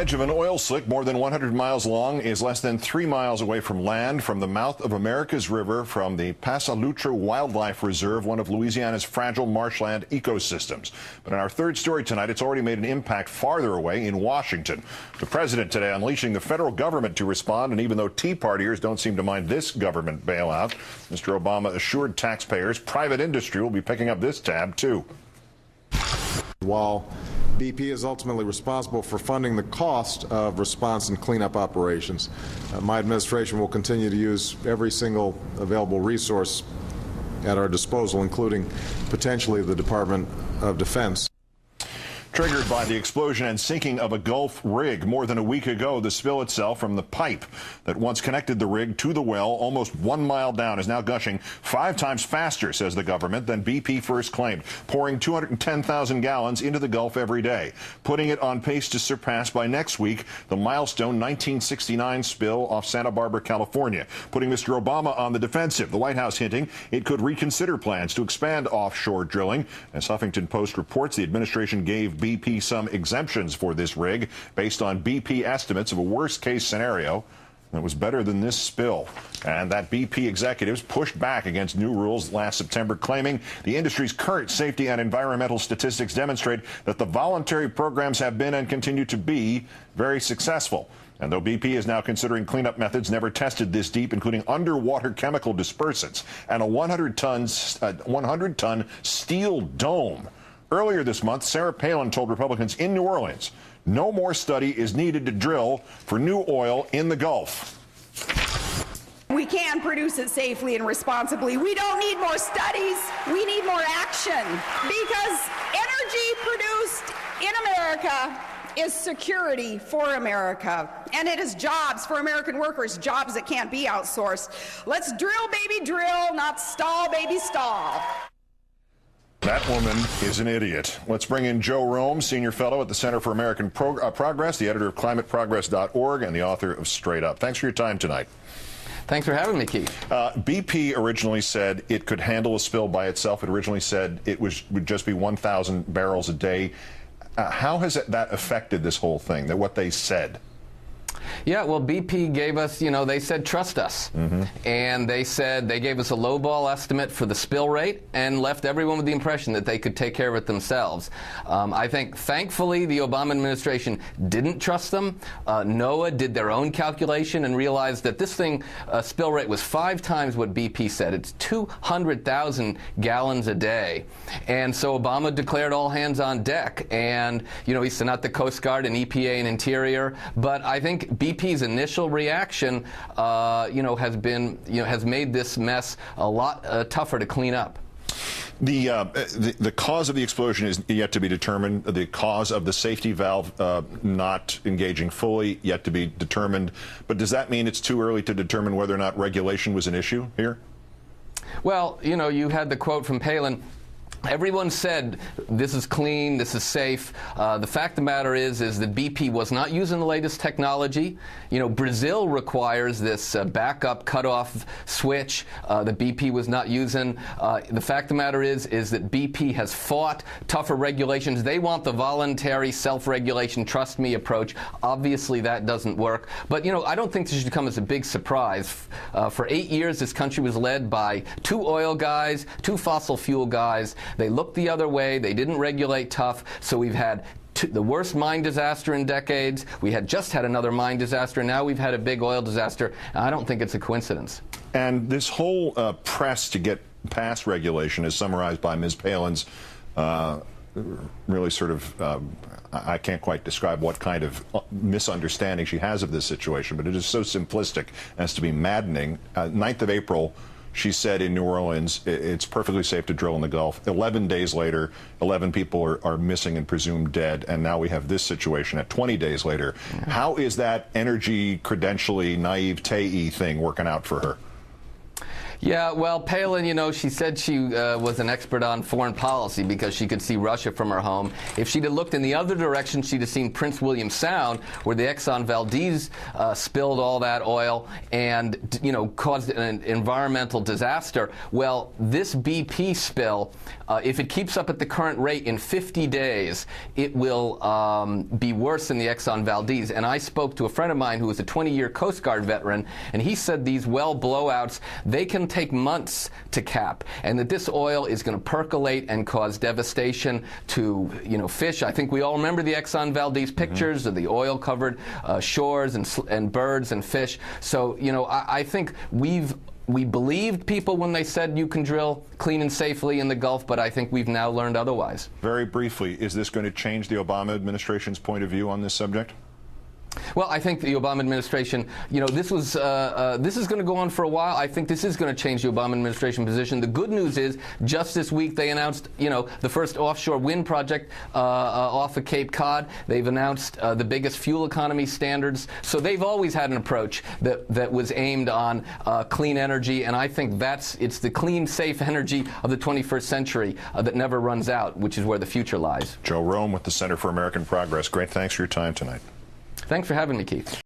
edge of an oil slick more than 100 miles long is less than 3 miles away from land, from the mouth of America's river, from the Pasalutra Wildlife Reserve, one of Louisiana's fragile marshland ecosystems. But in our third story tonight, it's already made an impact farther away in Washington. The president today unleashing the federal government to respond, and even though Tea Partiers don't seem to mind this government bailout, Mr. Obama assured taxpayers private industry will be picking up this tab too. While BP is ultimately responsible for funding the cost of response and cleanup operations, my administration will continue to use every single available resource at our disposal, including potentially the Department of Defense. Triggered by the explosion and sinking of a Gulf rig more than a week ago, the spill itself from the pipe that once connected the rig to the well almost 1 mile down is now gushing 5 times faster, says the government, than BP first claimed, pouring 210,000 gallons into the Gulf every day, putting it on pace to surpass by next week the milestone 1969 spill off Santa Barbara, California, putting Mr. Obama on the defensive. The White House hinting it could reconsider plans to expand offshore drilling. As Huffington Post reports, the administration gave BP some exemptions for this rig based on BP estimates of a worst-case scenario that was better than this spill. And that BP executives pushed back against new rules last September, claiming the industry's current safety and environmental statistics demonstrate that the voluntary programs have been and continue to be very successful. And though BP is now considering cleanup methods never tested this deep, including underwater chemical dispersants and a 100-ton steel dome. Earlier this month, Sarah Palin told Republicans in New Orleans no more study is needed to drill for new oil in the Gulf. We can produce it safely and responsibly. We don't need more studies. We need more action, because energy produced in America is security for America, and it is jobs for American workers, jobs that can't be outsourced. Let's drill, baby, drill, not stall, baby, stall. That woman is an idiot. Let's bring in Joe Rome, Senior Fellow at the Center for American Progress, the editor of climateprogress.org, and the author of Straight Up. Thanks for your time tonight. Thanks for having me, Keith. BP originally said it could handle a spill by itself. It originally said it would just be 1,000 barrels a day. How has that affected this whole thing, what they said? Yeah, well, BP gave us, they said, trust us. And they said they gave us a lowball estimate for the spill rate and left everyone with the impression that they could take care of it themselves. I think, thankfully, the Obama administration didn't trust them. NOAA did their own calculation and realized that this thing, spill rate, was 5 times what BP said. It's 200,000 gallons a day. And so Obama declared all hands on deck. And, he sent out the Coast Guard and EPA and Interior. But I think BP's initial reaction, has made this mess a lot tougher to clean up. The cause of the explosion is yet to be determined. The cause of the safety valve not engaging fully yet to be determined. But does that mean it's too early to determine whether or not regulation was an issue here? Well, you had the quote from Palin. Everyone said this is clean, this is safe. The fact of the matter is that BP was not using the latest technology. Brazil requires this backup cutoff switch that BP was not using. The fact of the matter is that BP has fought tougher regulations. They want the voluntary self-regulation, trust me approach. Obviously, that doesn't work. But, I don't think this should come as a big surprise. For 8 years, this country was led by 2 oil guys, 2 fossil fuel guys. They looked the other way. They didn't regulate tough. So we've had the worst mine disaster in decades. We had just had another mine disaster. And now we've had a big oil disaster. I don't think it's a coincidence. And this whole press to get past regulation is summarized by Ms. Palin's really sort of, I can't quite describe what kind of misunderstanding she has of this situation, but it is so simplistic as to be maddening. 9th of April, she said in New Orleans, it's perfectly safe to drill in the Gulf. 11 days later, 11 people are missing and presumed dead, and now we have this situation at 20 days later. Yeah. How is that energy credentially naivete-y thing working out for her? Yeah, well, Palin, you know, she said she was an expert on foreign policy because she could see Russia from her home. If she'd have looked in the other direction, she'd have seen Prince William Sound, where the Exxon Valdez spilled all that oil and, you know, caused an environmental disaster. Well, this BP spill, if it keeps up at the current rate in 50 days, it will be worse than the Exxon Valdez. And I spoke to a friend of mine who was a 20-year Coast Guard veteran, and he said these well blowouts, they can take months to cap, and that this oil is going to percolate and cause devastation to, you know, fish. I think we all remember the Exxon Valdez pictures of the oil-covered shores and birds and fish. So, you know, I think we believed people when they said you can drill clean and safely in the Gulf, but I think we've now learned otherwise. Very briefly, is this going to change the Obama administration's point of view on this subject? Well, I think the Obama administration, you know, this is going to go on for a while. I think this is going to change the Obama administration position. The good news is, just this week they announced, you know, the first offshore wind project off of Cape Cod. They've announced the biggest fuel economy standards. So they've always had an approach that was aimed on clean energy, and I think it's the clean, safe energy of the 21st century that never runs out, which is where the future lies. Joe Rome with the Center for American Progress. Great, thanks for your time tonight. Thanks for having me, Keith.